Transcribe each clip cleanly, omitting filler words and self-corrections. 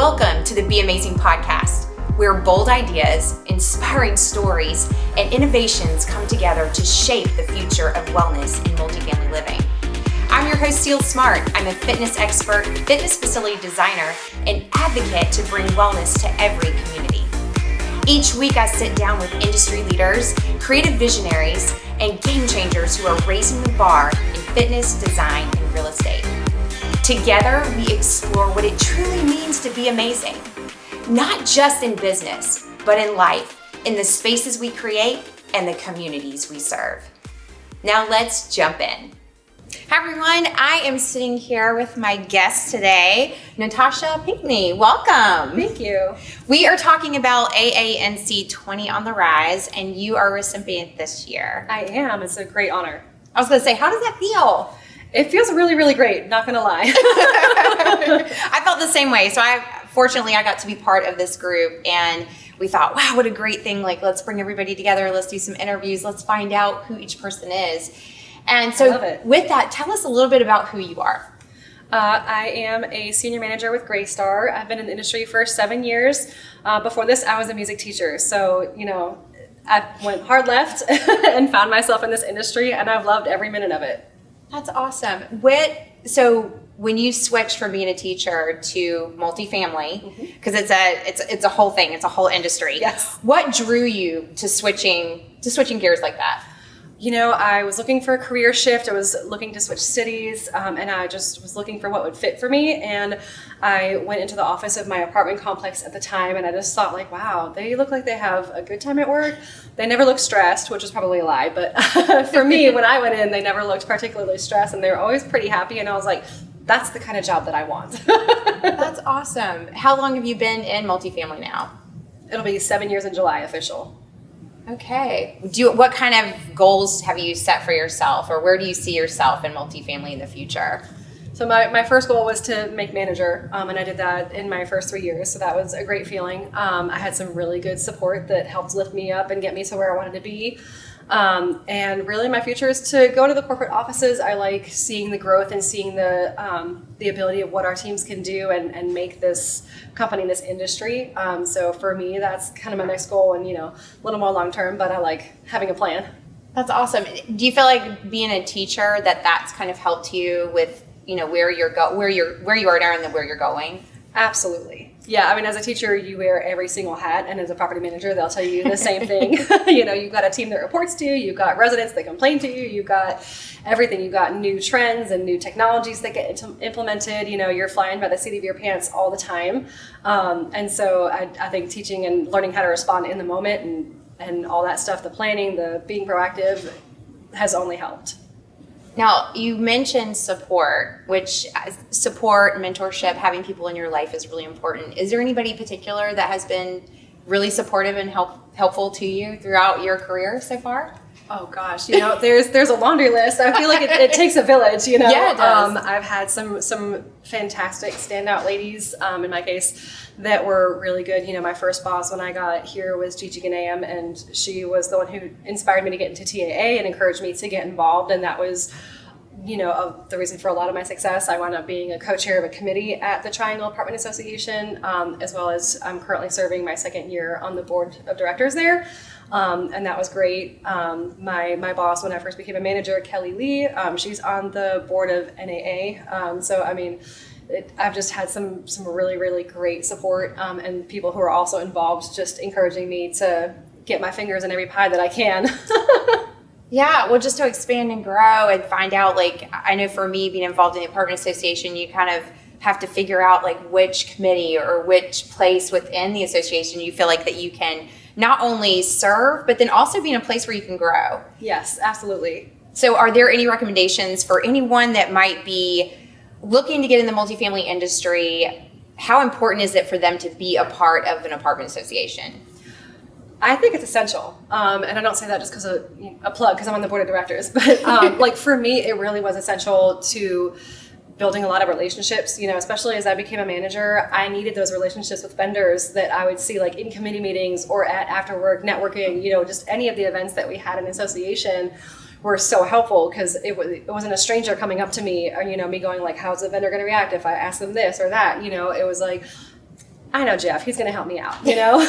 Welcome to the Be Amazing podcast, where bold ideas, inspiring stories, and innovations come together to shape the future of wellness in multifamily living. I'm your host, Cel Smart. I'm a fitness expert, fitness facility designer, and advocate to bring wellness to every community. Each week, I sit down with industry leaders, creative visionaries, and game changers who are raising the bar in fitness, design, and real estate. Together, we explore what it truly means to be amazing, not just in business, but in life, in the spaces we create and the communities we serve. Now let's jump in. Hi everyone, I am sitting here with my guest today, Natasha Pinckney. Welcome. Thank you. We are talking about AANC 20 on the Rise, and you are a recipient this year. I am. It's a great honor. I was going to say, how does that feel? It feels really, really great. Not going to lie. I felt the same way. So fortunately, I got to be part of this group, and we thought, wow, what a great thing. Like, let's bring everybody together. Let's do some interviews. Let's find out who each person is. And so with that, tell us a little bit about who you are. I am a senior manager with Greystar. I've been in the industry for 7 years. Before this, I was a music teacher. So, I went hard left and found myself in this industry, and I've loved every minute of it. That's awesome. So when you switched from being a teacher to multifamily, because it's a whole thing, it's a whole industry. Yes. What drew you to switching gears like that? I was looking for a career shift. I was looking to switch cities, and I just was looking for what would fit for me. And I went into the office of my apartment complex at the time, and I just thought, like, wow, they look like they have a good time at work. They never look stressed, which is probably a lie. But for me, when I went in, they never looked particularly stressed, and they were always pretty happy. And I was like, that's the kind of job that I want. That's awesome. How long have you been in multifamily now? It'll be 7 years in July, official. Okay. What kind of goals have you set for yourself, or where do you see yourself in multifamily in the future? So my first goal was to make manager, and I did that in my first 3 years. So that was a great feeling. I had some really good support that helped lift me up and get me to where I wanted to be. And really my future is to go to the corporate offices. I like seeing the growth and seeing the ability of what our teams can do and make this company, this industry. So for me, that's kind of my next goal, and, a little more long-term, but I like having a plan. That's awesome. Do you feel like being a teacher that's kind of helped you with, where you are now and where you're going? Absolutely. Yeah, as a teacher, you wear every single hat, and as a property manager, they'll tell you the same thing. You've got a team that reports to you, you've got residents that complain to you, you've got everything. You've got new trends and new technologies that get implemented. You're flying by the seat of your pants all the time. And so I think teaching and learning how to respond in the moment and all that stuff, the planning, the being proactive, has only helped. Now, you mentioned support, which support, mentorship, having people in your life is really important. Is there anybody in particular that has been really supportive and helpful to you throughout your career so far? Oh gosh, there's a laundry list. I feel like it takes a village, Yeah, it does. I've had some fantastic standout ladies, in my case, that were really good. My first boss when I got here was Gigi Ganam, and she was the one who inspired me to get into TAA and encouraged me to get involved, and that was the reason for a lot of my success. I wound up being a co-chair of a committee at the Triangle Apartment Association, as well as I'm currently serving my second year on the board of directors there. And that was great. My boss, when I first became a manager, Kelly Lee, she's on the board of NAA. I've just had some really, really great support, and people who are also involved, just encouraging me to get my fingers in every pie that I can. Yeah, well, just to expand and grow and find out, like, I know for me being involved in the apartment association, you kind of have to figure out like which committee or which place within the association you feel like that you can not only serve, but then also be in a place where you can grow. Yes, absolutely. So are there any recommendations for anyone that might be looking to get in the multifamily industry? How important is it for them to be a part of an apartment association? I think it's essential. And I don't say that just because of a plug, because I'm on the board of directors. But for me, it really was essential to building a lot of relationships, especially as I became a manager. I needed those relationships with vendors that I would see like in committee meetings or at after work networking, just any of the events that we had in association were so helpful, because it wasn't a stranger coming up to me or, me going like, how's the vendor going to react if I ask them this or that? It was like, I know Jeff, he's going to help me out, you know?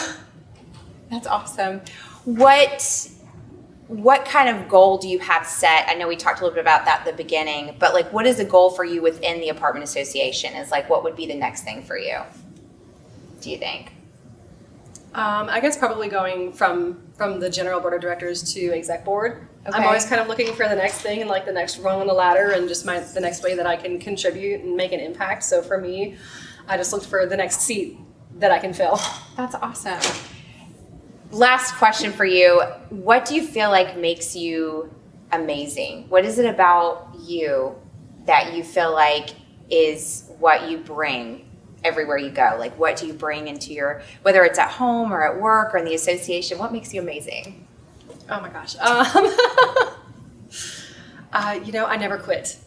That's awesome. What kind of goal do you have set? I know we talked a little bit about that at the beginning, but like, what is the goal for you within the apartment association? Is like, what would be the next thing for you, do you think? I guess probably going from the general board of directors to exec board. Okay. I'm always kind of looking for the next thing and like the next rung on the ladder and just the next way that I can contribute and make an impact. So for me, I just looked for the next seat that I can fill. That's awesome. Last question for you. What do you feel like makes you amazing? What is it about you that you feel like is what you bring everywhere you go? Like, what do you bring into whether it's at home or at work or in the association, what makes you amazing? Oh my gosh. I never quit.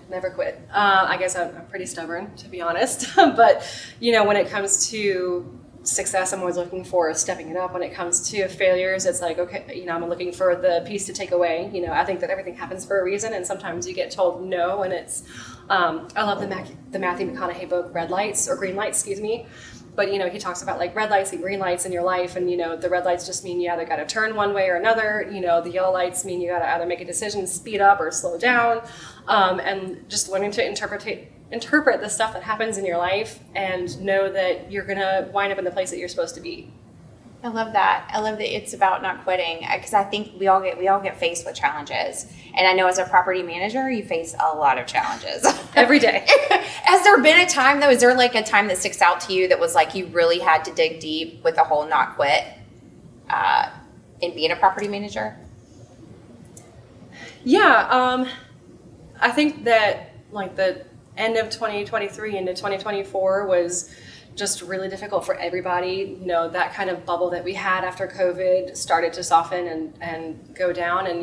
Never quit. I guess I'm pretty stubborn, to be honest. But, when it comes to success, I'm always looking for stepping it up. When it comes to failures, it's like, okay, I'm looking for the piece to take away. I think that everything happens for a reason, and sometimes you get told no, and it's, I love the Matthew McConaughey book, Red Lights, or Green Lights, excuse me. But, he talks about like red lights and green lights in your life. And, the red lights just mean you either got to turn one way or another. The yellow lights mean you got to either make a decision, speed up or slow down. And just learning to interpret the stuff that happens in your life and know that you're going to wind up in the place that you're supposed to be. I love that. I love that it's about not quitting, because I think we all get faced with challenges. And I know as a property manager, you face a lot of challenges. Every day. Has there been a time though, is there like a time that sticks out to you that was like you really had to dig deep with the whole not quit in being a property manager? Yeah. I think that like the end of 2023 into 2024 was just really difficult for everybody. That kind of bubble that we had after COVID started to soften and go down. And,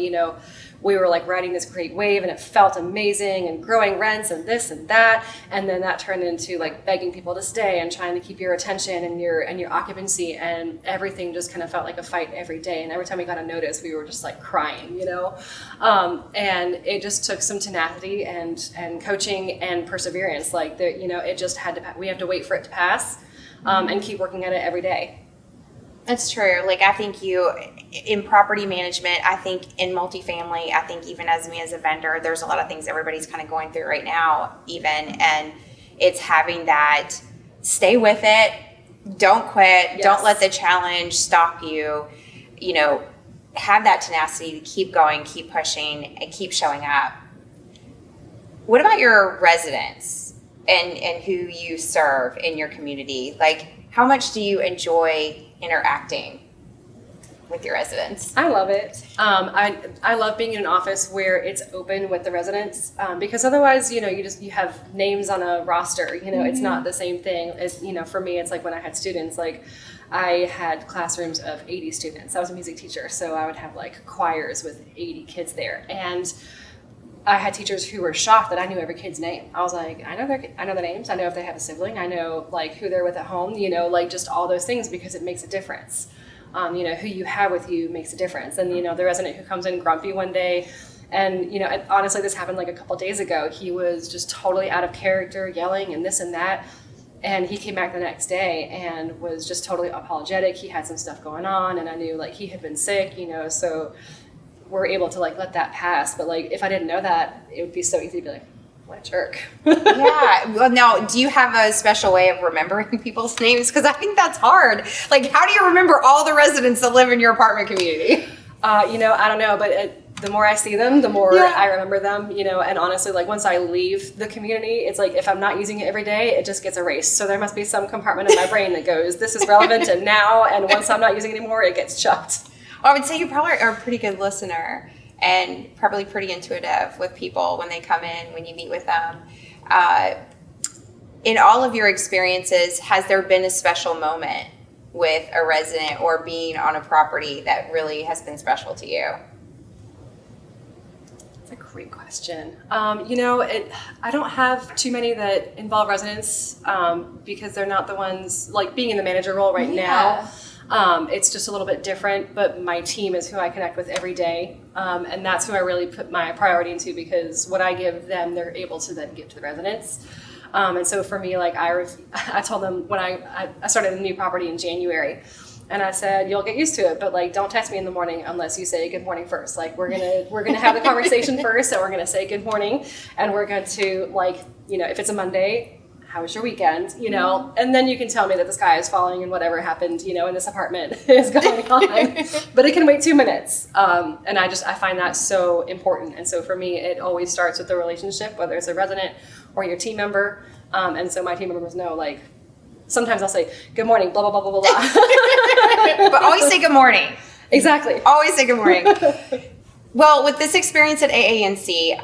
we were like riding this great wave and it felt amazing and growing rents and this and that. And then that turned into like begging people to stay and trying to keep your attention and your occupancy, and everything just kind of felt like a fight every day. And every time we got a notice, we were just like crying, and it just took some tenacity and coaching and perseverance. Like it just had to, we have to wait for it to pass, and keep working at it every day. That's true. Like, I think in property management, I think in multifamily, I think even as me as a vendor, there's a lot of things everybody's kind of going through right now even, and it's having that stay with it, don't quit, yes. Don't let the challenge stop you, have that tenacity to keep going, keep pushing, and keep showing up. What about your residents and who you serve in your community? Like, how much do you enjoy interacting with your residents? I love it. I love being in an office where it's open with the residents, because otherwise, you have names on a roster. It's not the same thing. As for me, it's like when I had students. Like I had classrooms of 80 students. I was a music teacher, so I would have like choirs with 80 kids there, and I had teachers who were shocked that I knew every kid's name. I was like, I know their names. I know if they have a sibling. I know like who they're with at home. Like just all those things, because it makes a difference. Who you have with you makes a difference. And the resident who comes in grumpy one day, and honestly, this happened like a couple days ago. He was just totally out of character, yelling and this and that. And he came back the next day and was just totally apologetic. He had some stuff going on, and I knew like he had been sick. So we're able to like let that pass. But like if I didn't know that, it would be so easy to be like, what a jerk. Yeah. Well, now, do you have a special way of remembering people's names? Because I think that's hard. Like, how do you remember all the residents that live in your apartment community? I don't know, but the more I see them, the more I remember them, and honestly, like once I leave the community, it's like if I'm not using it every day, it just gets erased. So there must be some compartment in my brain that goes, this is relevant to now, and once I'm not using it anymore, it gets chucked. Well, I would say you probably are a pretty good listener and probably pretty intuitive with people when they come in, when you meet with them. In all of your experiences, has there been a special moment with a resident or being on a property that really has been special to you? That's a great question. I don't have too many that involve residents, because they're not the ones, like being in the manager role right now. It's just a little bit different, but my team is who I connect with every day. And that's who I really put my priority into, because what I give them, they're able to then give to the residents. And so for me, like I told them when I started a new property in January, and I said, you'll get used to it, but like, don't text me in the morning unless you say good morning first. Like we're gonna have the conversation first, and we're gonna say good morning, and we're going to, like, you know, if it's a Monday, how was your weekend, you know, and then you can tell me that the sky is falling and whatever happened, you know, in this apartment is going on, but it can wait 2 minutes. And I find that so important. And so for me, it always starts with the relationship, whether it's a resident or your team member. And so my team members know, like, sometimes I'll say, good morning, blah, blah, blah, blah, blah. But always say good morning. Exactly. Always say good morning. Well, with this experience at AANC,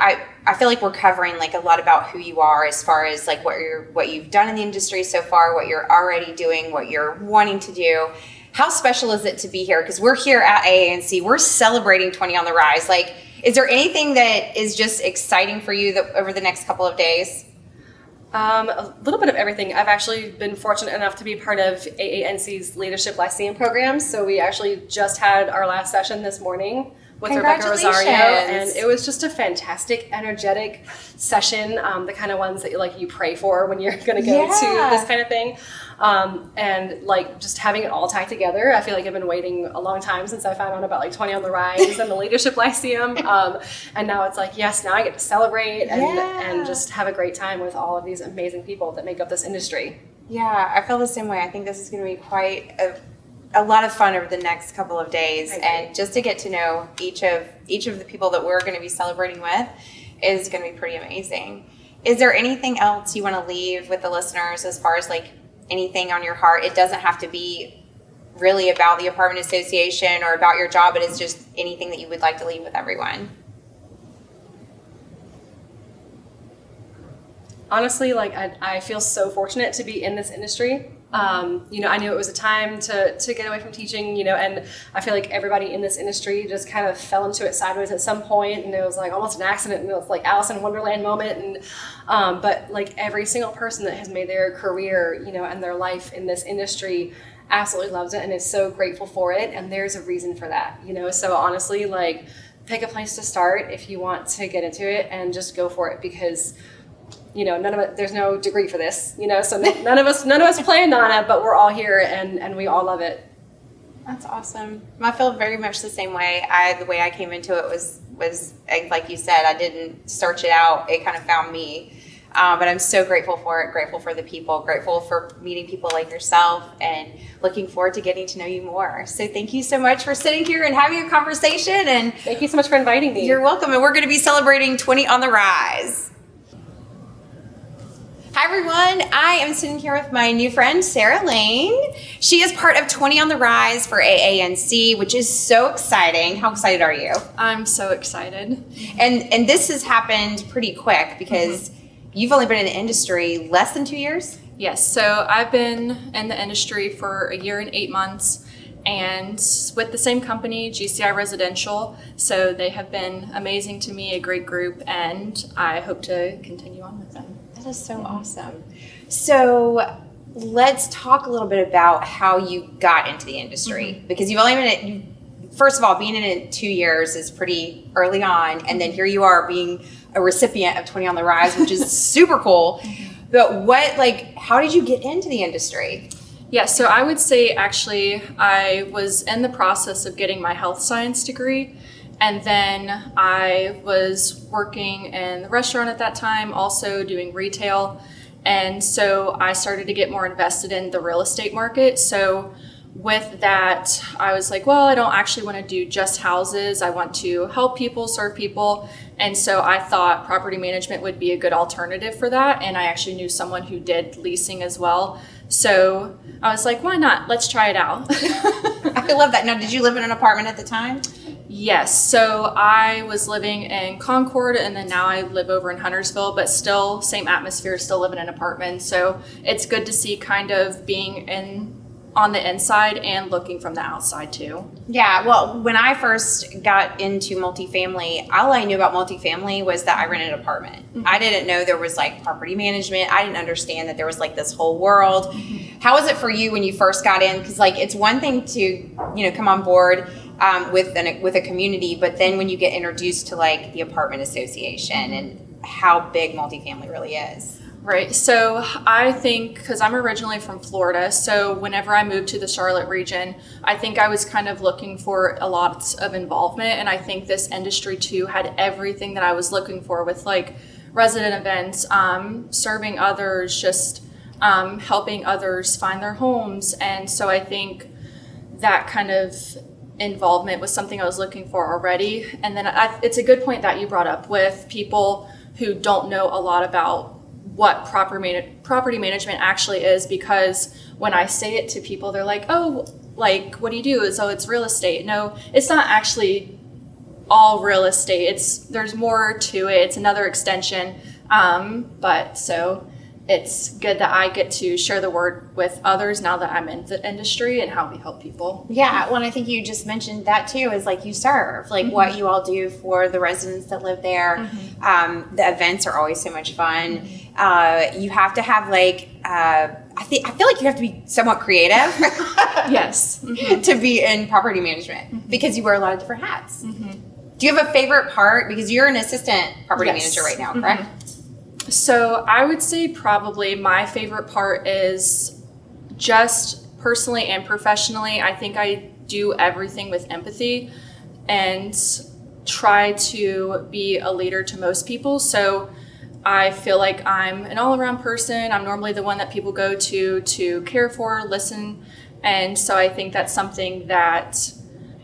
I feel like we're covering like a lot about who you are as far as like what you've done in the industry so far, what you're already doing, what you're wanting to do. How special is it to be here? Because we're here at AANC, we're celebrating 20 on the Rise. Like, is there anything that is just exciting for you over the next couple of days? A little bit of everything. I've actually been fortunate enough to be part of AANC's Leadership Lyceum program. So we actually just had our last session this morning with Rebecca Rosario, and it was just a fantastic, energetic session. The kind of ones that you pray for when you're going to go to this kind of thing. And like just having it all tied together. I feel like I've been waiting a long time since I found out about like 20 on the Rise and the Leadership Lyceum. And now it's like, yes, now I get to celebrate and just have a great time with all of these amazing people that make up this industry. Yeah, I feel the same way. I think this is going to be quite a lot of fun over the next couple of days, and just to get to know each of the people that we're going to be celebrating with is going to be pretty amazing. Is there anything else you want to leave with the listeners as far as like anything on your heart? It doesn't have to be really about the apartment association or about your job, but it's just anything that you would like to leave with everyone. Honestly, like I feel so fortunate to be in this industry. You know, I knew it was a time to get away from teaching, you know, and I feel like everybody in this industry just kind of fell into it sideways at some point, and it was like almost an accident, and it was like Alice in Wonderland moment. And but like every single person that has made their career, you know, and their life in this industry absolutely loves it and is so grateful for it, and there's a reason for that, you know. So honestly, like, pick a place to start if you want to get into it, and just go for it, because you know, there's no degree for this, you know, so none of us planned on it, but we're all here and we all love it. That's awesome. I feel very much the same way. The way I came into it was like you said, I didn't search it out. It kind of found me. But I'm so grateful for it, grateful for the people, grateful for meeting people like yourself, and looking forward to getting to know you more. So thank you so much for sitting here and having a conversation. And thank you so much for inviting me. You're welcome. And we're going to be celebrating 20 on the Rise. Hi everyone, I am sitting here with my new friend, Sarah Lane. She is part of 20 on the Rise for AANC, which is so exciting. How excited are you? I'm so excited. And this has happened pretty quick, because you've only been in the industry less than 2 years? Yes, so I've been in the industry for 1 year and 8 months, and with the same company, GCI Residential. So they have been amazing to me, a great group, and I hope to continue on with them. That is so awesome. So let's talk a little bit about how you got into the industry, because you've only been in it, first of all, being in it 2 years is pretty early on, and then here you are being a recipient of 20 on the Rise, which is super cool. But how did you get into the industry? Yeah, so I would say actually I was in the process of getting my health science degree. And then I was working in the restaurant at that time, also doing retail. And so I started to get more invested in the real estate market. So with that, I was like, well, I don't actually want to do just houses. I want to help people, serve people. And so I thought property management would be a good alternative for that. And I actually knew someone who did leasing as well. So I was like, why not? Let's try it out. I love that. Now, did you live in an apartment at the time? Yes, so I was living in Concord, and then now I live over in Huntersville, but still same atmosphere, still live in an apartment. So it's good to see kind of being on the inside and looking from the outside too. Yeah, well, when I first got into multifamily, all I knew about multifamily was that I rented an apartment. I didn't know there was like property management. I didn't understand that there was like this whole world. How was it for you when you first got in? Because like it's one thing to, you know, come on board with a community, but then when you get introduced to like the apartment association and how big multifamily really is. Right. So I think, because I'm originally from Florida, so whenever I moved to the Charlotte region, I think I was kind of looking for a lot of involvement. And I think this industry too had everything that I was looking for, with like resident events, serving others, just helping others find their homes. And so I think that kind of involvement was something I was looking for already. And then it's a good point that you brought up with people who don't know a lot about what property management actually is, because when I say it to people, they're like, oh, like, what do you do? It's real estate. No, it's not actually all real estate. There's more to it. It's another extension. But so it's good that I get to share the word with others now that I'm in the industry and how we help people. Yeah, well, and I think you just mentioned that too, is like you serve, like what you all do for the residents that live there. The events are always so much fun. You have to have like, I feel like you have to be somewhat creative. Yes. To be in property management, because you wear a lot of different hats. Do you have a favorite part? Because you're an assistant property manager right now, correct? So I would say probably my favorite part is just personally and professionally. I think I do everything with empathy and try to be a leader to most people. So I feel like I'm an all-around person. I'm normally the one that people go to care for, listen. And so I think that's something that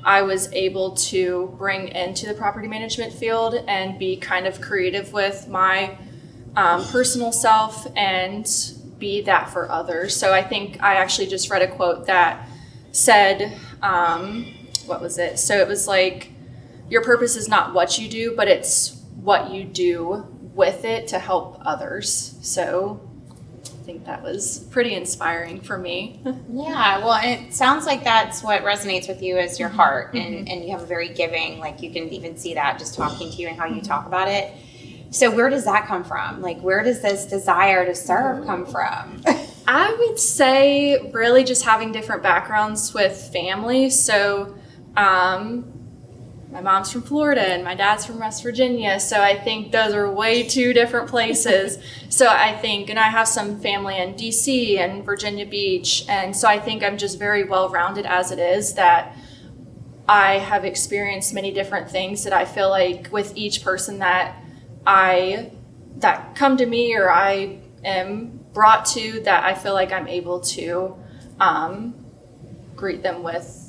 I was able to bring into the property management field and be kind of creative with my personal self and be that for others. So I think I actually just read a quote that said, what was it? So it was like, your purpose is not what you do, but it's what you do with it to help others. So I think that was pretty inspiring for me. Yeah, well, it sounds like that's what resonates with you is your heart, and you have a very giving, like you can even see that just talking to you and how you talk about it. So where does that come from? Like, where does this desire to serve come from? I would say really just having different backgrounds with family. So my mom's from Florida and my dad's from West Virginia. So I think those are way two different places. So I think, and I have some family in DC and Virginia Beach. And so I think I'm just very well-rounded as it is, that I have experienced many different things that I feel like with each person that come to me or I am brought to, that I feel like I'm able to greet them with,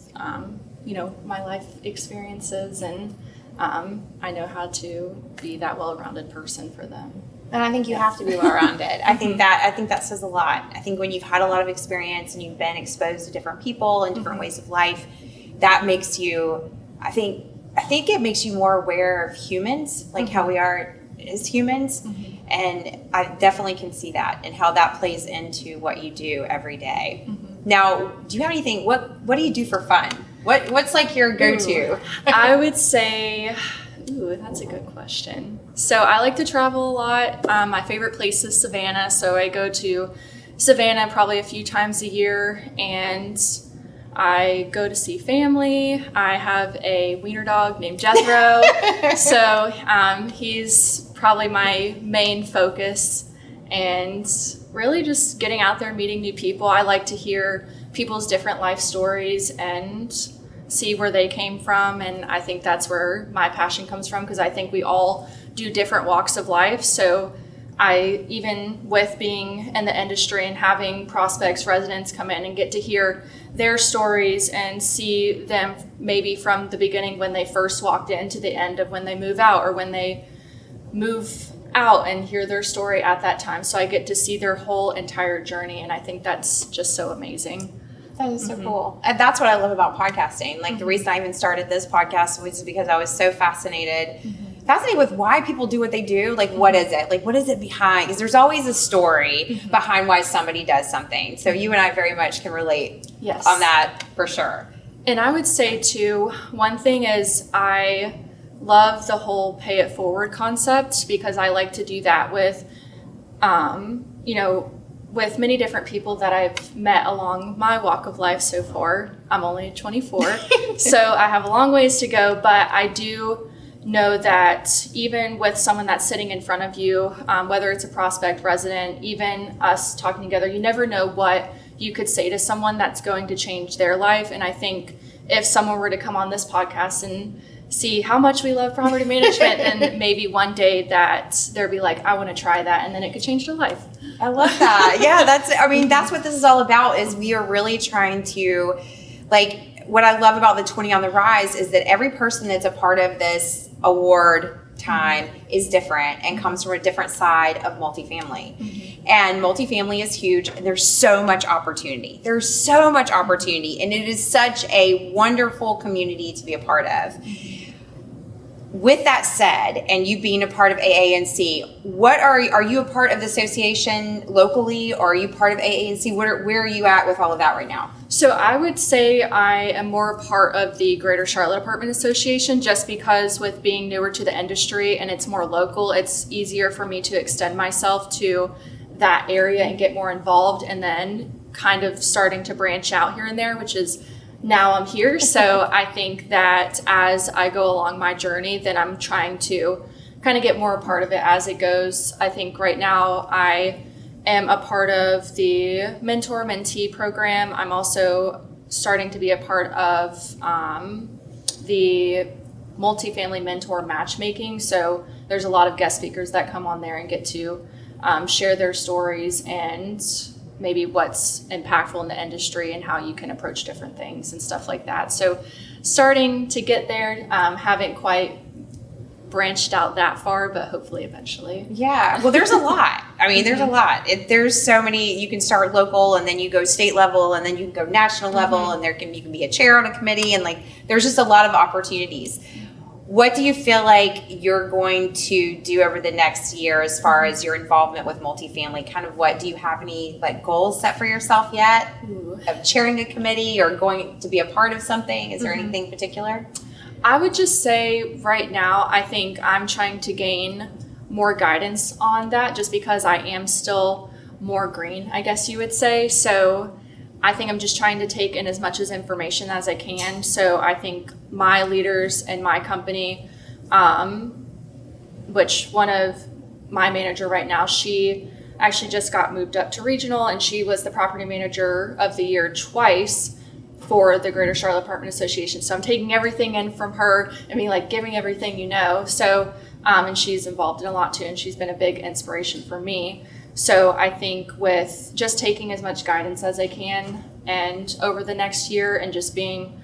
my life experiences, and I know how to be that well-rounded person for them. And I think you have to be well-rounded. I think that says a lot. I think when you've had a lot of experience and you've been exposed to different people and different ways of life, that makes you, I think it makes you more aware of humans, like how we are as humans. And I definitely can see that and how that plays into what you do every day. Now, do you have anything, what do you do for fun? What's like your go-to? I would say, that's a good question. So I like to travel a lot. My favorite place is Savannah. So I go to Savannah probably a few times a year, and I go to see family. I have a wiener dog named Jethro. So he's probably my main focus, and really just getting out there, meeting new people. I like to hear people's different life stories and see where they came from. And I think that's where my passion comes from, because I think we all do different walks of life. So even with being in the industry and having prospects, residents come in and get to hear their stories and see them maybe from the beginning when they first walked in to the end of when they move out or when they move out, and hear their story at that time. So I get to see their whole entire journey, and I think that's just so amazing. That is so cool. And that's what I love about podcasting. Like the reason I even started this podcast was because I was so fascinated with why people do what they do. Like, what is it? Like, what is it behind? Because there's always a story behind why somebody does something. So you and I very much can relate on that for sure. And I would say too, one thing is I love the whole pay it forward concept, because I like to do that with, with many different people that I've met along my walk of life so far. I'm only 24, so I have a long ways to go, but I do know that even with someone that's sitting in front of you, whether it's a prospect, resident, even us talking together, you never know what you could say to someone that's going to change their life. And I think if someone were to come on this podcast and see how much we love property management, and maybe one day that they'll be like, I want to try that, and then it could change their life. I love that. Yeah, that's what this is all about, is we are really trying to, like, what I love about the 20 on the Rise is that every person that's a part of this award time is different and comes from a different side of multifamily. Mm-hmm. And multifamily is huge, and there's so much opportunity. There's so much opportunity, and it is such a wonderful community to be a part of. Mm-hmm. With that said, and you being a part of AANC, what are you a part of the association locally, or are you part of AANC? Where are you at with all of that right now? So I would say I am more a part of the Greater Charlotte Apartment Association, just because with being newer to the industry and it's more local, it's easier for me to extend myself to that area and get more involved, and then kind of starting to branch out here and there, which is now I'm here. So I think that as I go along my journey, then I'm trying to kind of get more a part of it as it goes. I think right now I am a part of the mentor-mentee program. I'm also starting to be a part of the multifamily mentor matchmaking. So there's a lot of guest speakers that come on there and get to share their stories and maybe what's impactful in the industry and how you can approach different things and stuff like that. So starting to get there, haven't quite branched out that far, but hopefully eventually. Yeah, well, there's a lot. I mean, there's a lot. There's so many. You can start local, and then you go state level, and then you can go national level, and you can be a chair on a committee, and like there's just a lot of opportunities. What do you feel like you're going to do over the next year as far as your involvement with multifamily? Kind of what, do you have any like goals set for yourself yet? Of chairing a committee or going to be a part of something? Is there anything particular? I would just say right now, I think I'm trying to gain more guidance on that, just because I am still more green, I guess you would say. So I think I'm just trying to take in as much as information as I can. So I think my leaders and my company, which one of my manager right now, she actually just got moved up to regional, and she was the property manager of the year twice for the Greater Charlotte Apartment Association. So I'm taking everything in from her and being like, giving everything, So, and she's involved in a lot too, and she's been a big inspiration for me. So I think with just taking as much guidance as I can, and over the next year, and just being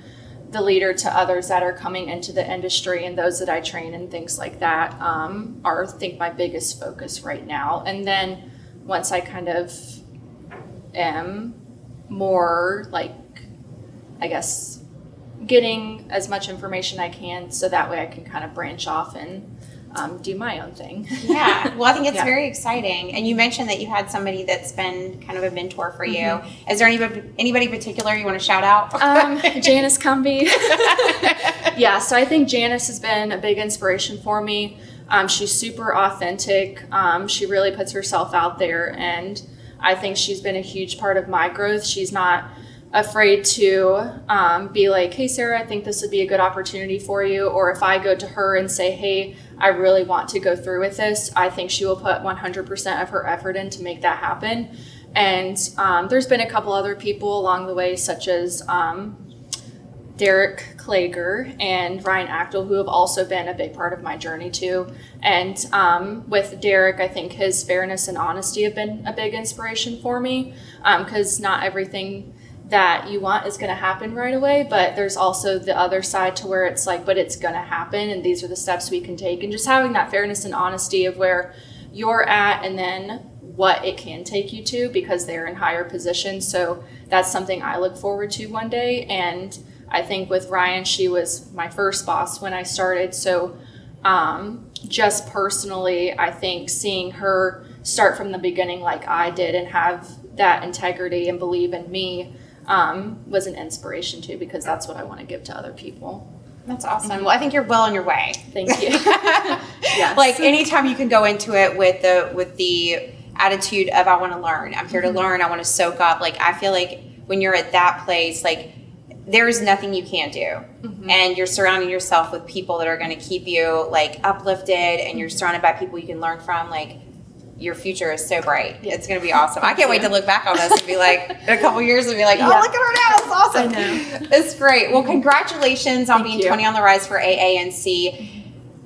the leader to others that are coming into the industry and those that I train and things like that, are I think my biggest focus right now. And then once I kind of am more like, I guess, getting as much information I can, so that way I can kind of branch off and do my own thing. Yeah, well, I think it's very exciting. And you mentioned that you had somebody that's been kind of a mentor for you. Is there anybody particular you want to shout out? Janice Cumbie. Yeah, so I think Janice has been a big inspiration for me. She's super authentic. She really puts herself out there, and I think she's been a huge part of my growth. She's not afraid to be like, hey, Sarah, I think this would be a good opportunity for you. Or if I go to her and say, hey, I really want to go through with this, I think she will put 100% of her effort in to make that happen. And there's been a couple other people along the way, such as Derek Klager and Ryan Achtel, who have also been a big part of my journey too. And with Derek, I think his fairness and honesty have been a big inspiration for me, because not everything that you want is going to happen right away, but there's also the other side to where it's like, but it's going to happen, and these are the steps we can take. And just having that fairness and honesty of where you're at and then what it can take you to, because they're in higher positions. So that's something I look forward to one day. And I think with Ryan, she was my first boss when I started. So just personally, I think seeing her start from the beginning like I did and have that integrity and believe in me was an inspiration too, because that's what I want to give to other people. That's awesome. Well, I think you're well on your way. Thank you. Yes. Like anytime you can go into it with the attitude of I want to learn. I'm here to learn. I want to soak up. Like I feel like when you're at that place, like there is nothing you can't do. And you're surrounding yourself with people that are going to keep you like uplifted, and you're surrounded by people you can learn from. Like, your future is so bright. It's going to be awesome. I can't wait to look back on this and be like, in a couple years and be like, oh, look at her now. It's awesome. I know. It's great. Well, congratulations on being 20 on the rise for AANC.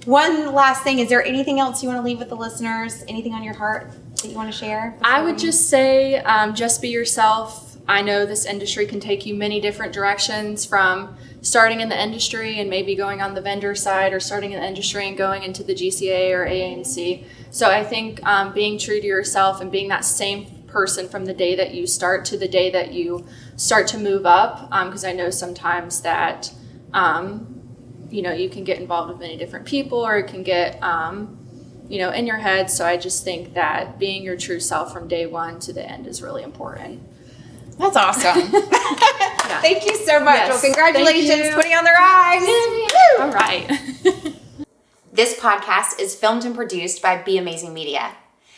One last thing, is there anything else you want to leave with the listeners? Anything on your heart that you want to share? I would just say, just be yourself. I know this industry can take you many different directions, from starting in the industry and maybe going on the vendor side, or starting in the industry and going into the GCA or AANC. So I think being true to yourself and being that same person from the day that you start to the day that you start to move up, because I know sometimes that you can get involved with many different people, or it can get in your head. So I just think that being your true self from day one to the end is really important. That's awesome. Thank you so much. Yes. Well, congratulations, 20 on the rise. Yay. All right. This podcast is filmed and produced by Be Amazing Media.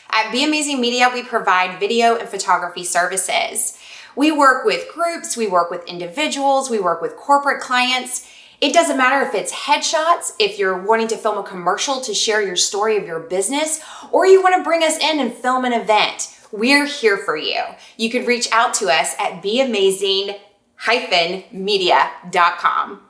At Be Amazing Media, we provide video and photography services. We work with groups, we work with individuals, we work with corporate clients. It doesn't matter if it's headshots, if you're wanting to film a commercial to share your story of your business, or you want to bring us in and film an event. We're here for you. You can reach out to us at beamazing-media.com.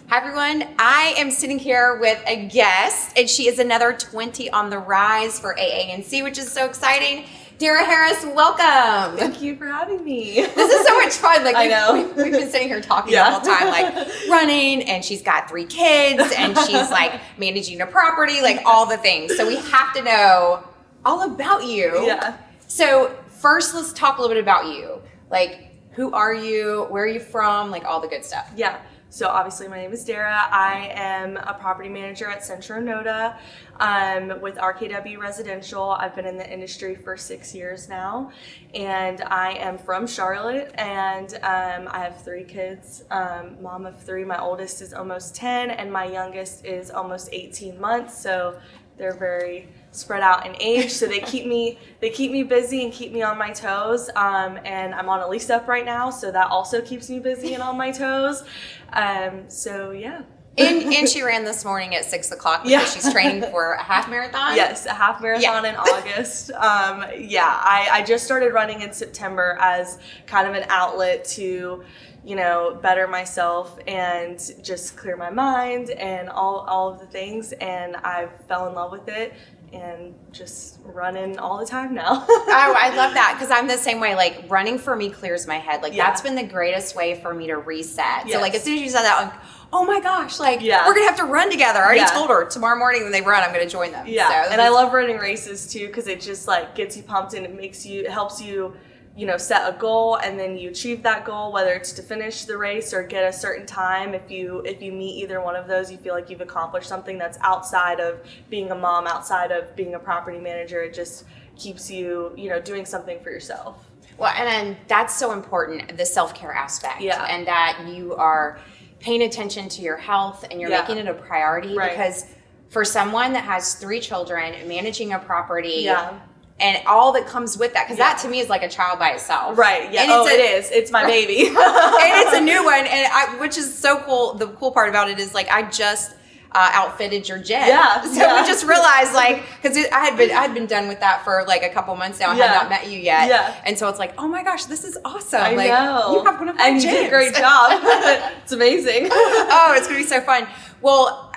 Hi everyone, I am sitting here with a guest, and she is another 20 on the rise for AANC, which is so exciting. Dara Harris, welcome. Thank you for having me. This is so much fun. Like, I know. We've been sitting here talking the whole time, like running, and she's got 3 kids, and she's like managing a property, like all the things. So we have to know all about you. Yeah. So first, let's talk a little bit about you. Like, who are you? Where are you from? Like all the good stuff. Yeah. So obviously my name is Dara. I am a property manager at Central Noda with RKW Residential. I've been in the industry for 6 years now, and I am from Charlotte, and I have 3 kids, mom of 3. My oldest is almost 10, and my youngest is almost 18 months. So they're very spread out in age, so they keep me busy and keep me on my toes. And I'm on a lease up right now, so that also keeps me busy and on my toes. So yeah. And she ran this morning at 6 o'clock because she's training for a half marathon. Yes, a half marathon in August. I just started running in September as kind of an outlet to, better myself and just clear my mind and all of the things. And I fell in love with it and just running all the time now. Oh, I love that, because I'm the same way. Like, running for me clears my head. Like, that's been the greatest way for me to reset. Yes. So, like, as soon as you said that, I'm like, oh my gosh, like, we're going to have to run together. I already told her tomorrow morning when they run, I'm going to join them. Yeah, so, and I love running races too, because it just like gets you pumped and it helps you, set a goal, and then you achieve that goal, whether it's to finish the race or get a certain time. If you meet either one of those, you feel like you've accomplished something that's outside of being a mom, outside of being a property manager. It just keeps you, doing something for yourself. Well, and that's so important, the self-care aspect. Yeah. And that you are paying attention to your health and you're making it a priority. Right. Because for someone that has 3 children, managing a property, and all that comes with that, because that to me is like a child by itself. Right, yeah. And it is. It's my baby. And it's a new one, and which is so cool. The cool part about it is, like, I just outfitted your jet. Yeah. So we just realized, like, because I had been done with that for like a couple months now. I had not met you yet. Yeah. And so it's like, oh my gosh, this is awesome. I know. You have one of my jets. And you did a great job. It's amazing. Oh, it's going to be so fun. Well,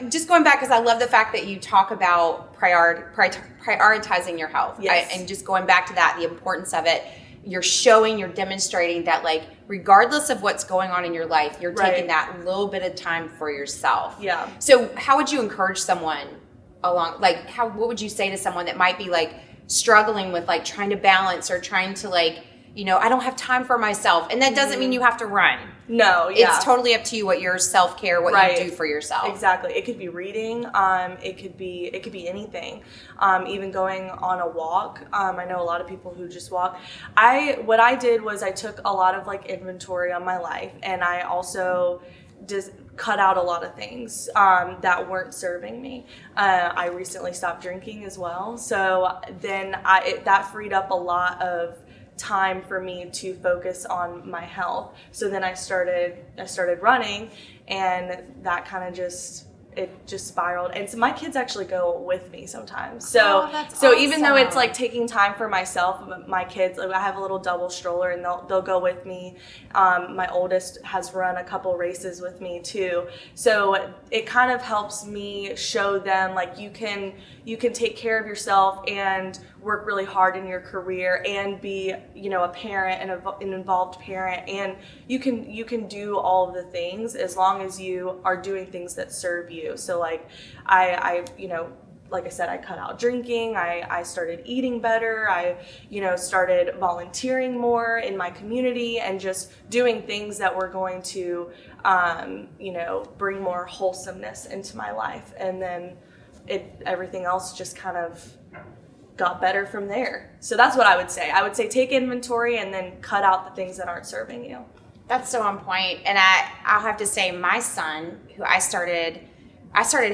just going back, because I love the fact that you talk about prioritizing your health. Yes. And just going back to that, the importance of it. You're demonstrating that, like, regardless of what's going on in your life, you're taking that little bit of time for yourself. Yeah. So how would you encourage someone what would you say to someone that might be, like, struggling with, like, trying to balance or trying to, like, I don't have time for myself. And that doesn't mean you have to run. No, yeah. It's totally up to you what your self-care, what you do for yourself. Exactly. It could be reading. It could be anything. Even going on a walk. I know a lot of people who just walk. What I did was I took a lot of, like, inventory on my life, and I also just cut out a lot of things that weren't serving me. I recently stopped drinking as well. So then that freed up a lot of time for me to focus on my health. So then I started running, and that kind of just spiraled. And so my kids actually go with me sometimes. So even though it's like taking time for myself, my kids, like I have a little double stroller, and they'll go with me. My oldest has run a couple races with me too. So it kind of helps me show them like you can take care of yourself and work really hard in your career and be, a parent and an involved parent, and you can do all of the things as long as you are doing things that serve you. So like I like I said, I cut out drinking, I started eating better, I started volunteering more in my community and just doing things that were going to bring more wholesomeness into my life. And then everything else just kind of got better from there. So that's what I would say. I would say take inventory and then cut out the things that aren't serving you. That's so on point. And I'll have to say, my son, who I started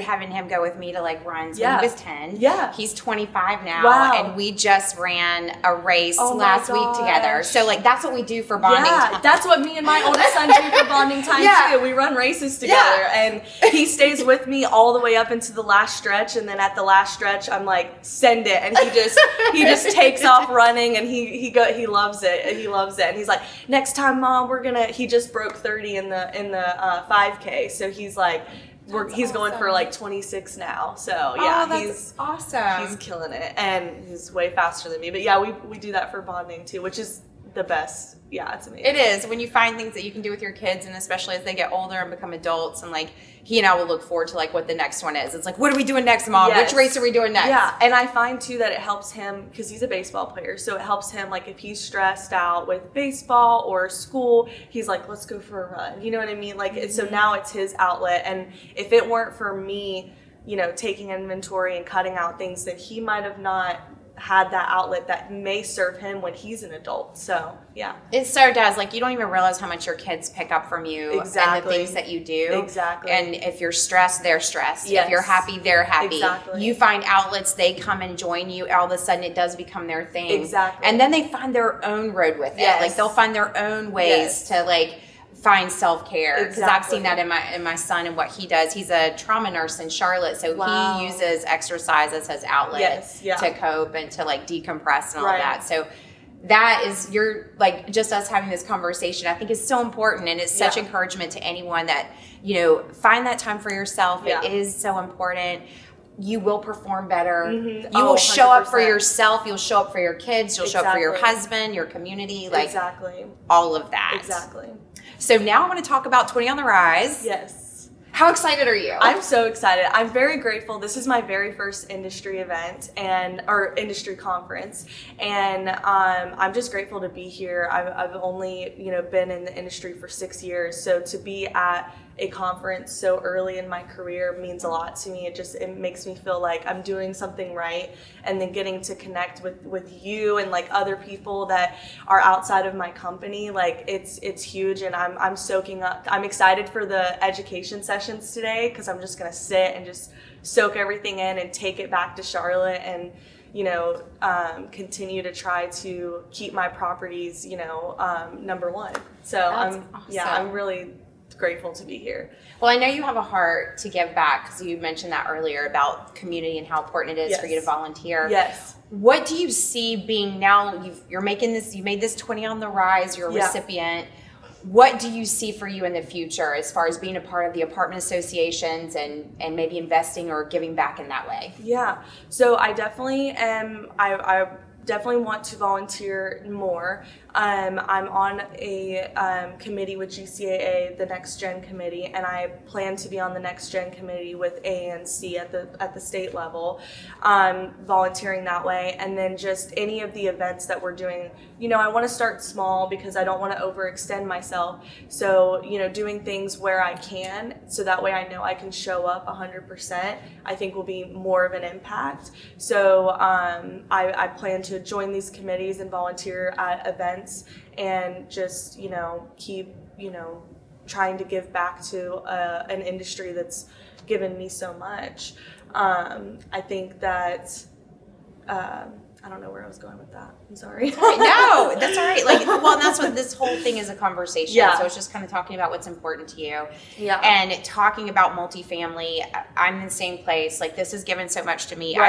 having him go with me to like runs when he was 10. Yeah. He's 25 now. Wow. And we just ran a race last week together. So like that's what we do for bonding time. That's what me and my oldest son do for bonding time too. We run races together, and he stays with me all the way up into the last stretch, and then at the last stretch I'm like, send it, and he just takes off running, and he loves it. He loves it. And he's like, next time, Mom, he just broke 30 in the 5K. So he's like, he's going for like 26 now. So he's awesome. He's killing it, and he's way faster than me. But yeah, we do that for bonding too, which is the best. Yeah, it's amazing. It is when you find things that you can do with your kids, and especially as they get older and become adults, and like he and I will look forward to like what the next one is. It's like, what are we doing next, Mom? Yes. Which race are we doing next? Yeah, and I find too that it helps him because he's a baseball player, so it helps him like if he's stressed out with baseball or school, he's like, let's go for a run. You know what I mean? Like so now it's his outlet, and if it weren't for me, taking inventory and cutting out things that he might have not had that outlet that may serve him when he's an adult. So yeah, it so does. Like you don't even realize how much your kids pick up from you. Exactly. And the things that you do. Exactly. And if you're stressed, they're stressed. Yes. If you're happy, they're happy. Exactly. You find outlets, they come and join you. All of a sudden it does become their thing. Exactly. And then they find their own road with it. Yes. Like they'll find their own ways to like find self-care, because I've seen that in my son and what he does. He's a trauma nurse in Charlotte, so he uses exercise as his outlet to cope and to like decompress and all of that. So that is just us having this conversation, I think is so important, and it's such encouragement to anyone that find that time for yourself. It is so important. You will perform better. Mm-hmm. You will show 100%. Up for yourself. You'll show up for your kids. You'll show up for your husband, your community, like all of that. Exactly. So now I want to talk about 20 on the Rise. Yes. How excited are you? I'm so excited. I'm very grateful. This is my very first industry event or industry conference, and I'm just grateful to be here. I've only been in the industry for 6 years, so to be at a conference so early in my career means a lot to me. It makes me feel like I'm doing something right, and then getting to connect with you and like other people that are outside of my company, like it's huge, and I'm soaking up. I'm excited for the education sessions today because I'm just gonna sit and just soak everything in and take it back to Charlotte and continue to try to keep my properties number one. So I'm really grateful to be here. Well, I know you have a heart to give back because you mentioned that earlier about community and how important it is for you to volunteer. Yes. What do you see being now? You made this 20 on the Rise. You're a recipient. What do you see for you in the future as far as being a part of the apartment associations and maybe investing or giving back in that way? Yeah. So I definitely am. I definitely want to volunteer more. I'm on a committee with GCAA, the Next Gen Committee, and I plan to be on the Next Gen Committee with AANC at the state level, volunteering that way. And then just any of the events that we're doing, I want to start small because I don't want to overextend myself. So, doing things where I can, so that way I know I can show up 100%, I think will be more of an impact. So I plan to join these committees and volunteer at events and just, keep, trying to give back to an industry that's given me so much. I think that I don't know where I was going with that. I'm sorry. No, that's all right. Like, well, that's what this whole thing is, a conversation. Yeah. So it's just kind of talking about what's important to you. Yeah. And talking about multifamily. I'm in the same place. Like, this has given so much to me. Right.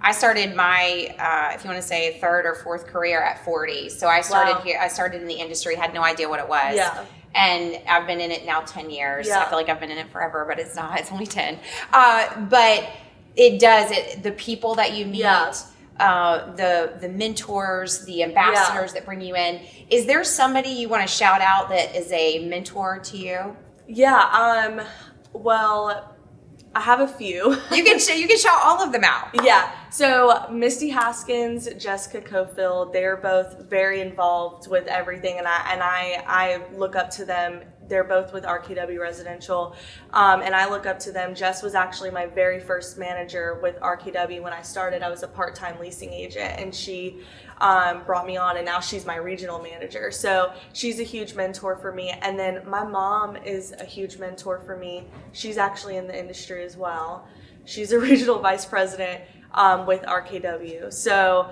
I started my, if you want to say, third or fourth career at 40. So I started here. I started in the industry, had no idea what it was. Yeah. And I've been in it now 10 years. Yeah. I feel like I've been in it forever, but it's not. It's only 10. But it does. The people that you meet. Yeah. The mentors, the ambassadors that bring you in. Is there somebody you want to shout out that is a mentor to you? Yeah. Well, I have a few. You can shout all of them out. Yeah. So Misty Haskins, Jessica Cofield, they're both very involved with everything, and I look up to them. They're both with RKW Residential, and I look up to them. Jess was actually my very first manager with RKW when I started. I was a part-time leasing agent, and she brought me on, and now she's my regional manager. So she's a huge mentor for me. And then my mom is a huge mentor for me. She's actually in the industry as well. She's a regional vice president with RKW. So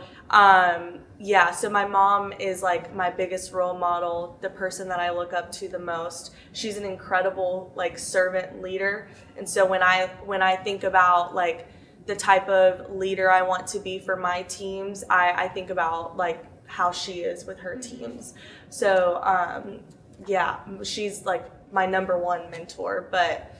yeah, so my mom is like my biggest role model, the person that I look up to the most. She's an incredible like servant leader. And so when I think about like the type of leader I want to be for my teams, I think about like how she is with her teams. So yeah, she's like my number one mentor, but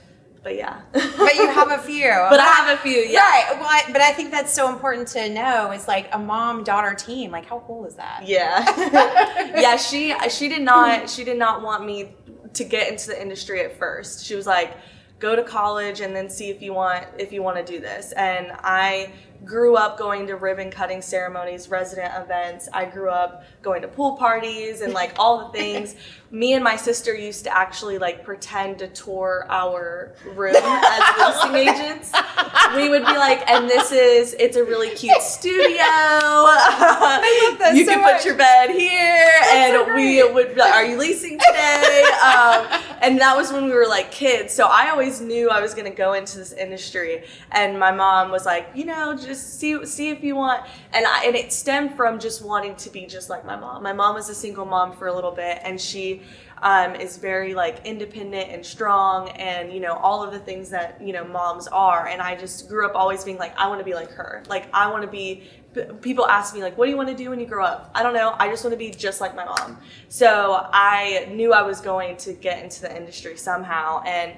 yeah. But you have a few. But I have a few, yeah. Right. Well, but I think that's so important to know, is like a mom-daughter team. Like, how cool is that? Yeah. Yeah, she did not want me to get into the industry at first. She was like, go to college and then see if you want to do this. And I grew up going to ribbon cutting ceremonies, resident events. I grew up going to pool parties and like all the things. Me and my sister used to actually like pretend to tour our room as leasing agents. We would be like, and it's a really cute studio. I love that you so can much. put your bed here. That's and so we would be like, are you leasing today? And that was when we were like kids. So I always knew I was going to go into this industry. And my mom was like, just see if you want. And it stemmed from just wanting to be just like my mom. My mom was a single mom for a little bit, and she is very like independent and strong, and all of the things that moms are. And I just grew up always being like, I want to be like her. Like I want to be. People ask me like, what do you want to do when you grow up? I don't know. I just want to be just like my mom. So I knew I was going to get into the industry somehow, and